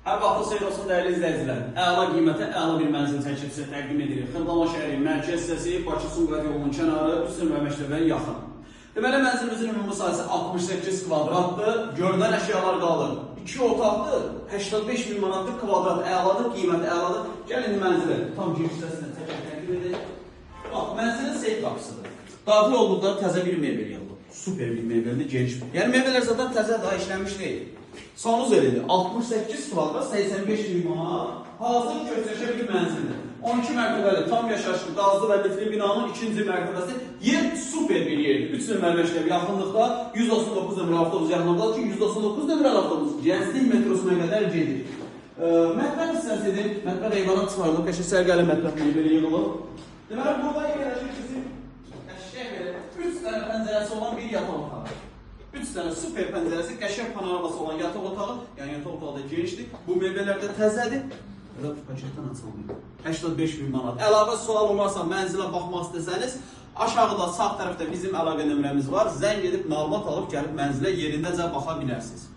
Hər vaxtınız xeyir olsun dəyərli izləyicilər. Əla qiymətə əla bir mənzil çəkib sizə təqdim edirik. Xırdalama şəhəri mərkəz hissəsi Bakı-Sumqayıt yolunun kənarı, Üstün və məktəbə yaxın. Deməli, mənzilimizin ümumi sahəsi 68 kvadratdır. Görünən əşyalar qalır. 2 otaqlı, 85 min manatlıq kvadrat əladır, qiyməti əladır. Gəlin mənzilə tam giriş hissəsindən çəkib təqdim edək. Bax, mənzilin seyf qapısıdır. Daxil olduqda təzə bir mebel yığılıb. Super bir mebeldir, geniş. Yəni mebellər zaten təzə daha işlənmiş deyil. Sonuz elidir. 68 kvadrat, 85 min manat. Hazır köçəşə bir mənzildir. 12 mərtəbəli, tam yaşayışlı, qazlı və lifli binanın ikinci mərtəbəsi. Yer super bir yerdir. 3 nömrə məktəb yaxınlıqda, 199 nömrə avtobus yaxınlıqda ki, 199 nömrə avtobus Gənclik metrosuna qədər gedir. Mətbəx hissəsidir. Mətbəx eyvanı çıxarılıb, qəşəng sərgəli mətbəx mebeli yığılıb. Deməli, burada yerləşir bizim qəşəng belə 3 dənə pəncərəsi olan bir yataq otağı. 3 dənə super pəncərəsi, qəşəng panoraması olan yataq otağı. Yəni yataq otağı da genişdir. Bu mebellər də təzədir. Elə paketdən açılmıyor. 85 min manat. Əlavə sual olmazsa, mənzilə baxmaq istəsəniz, aşağıda sağ tərəfdə bizim əlaqə nömrəmiz var. Zəng edib məlumat alıb gəlib mənzilə yerindəcə baxa bilərsiniz.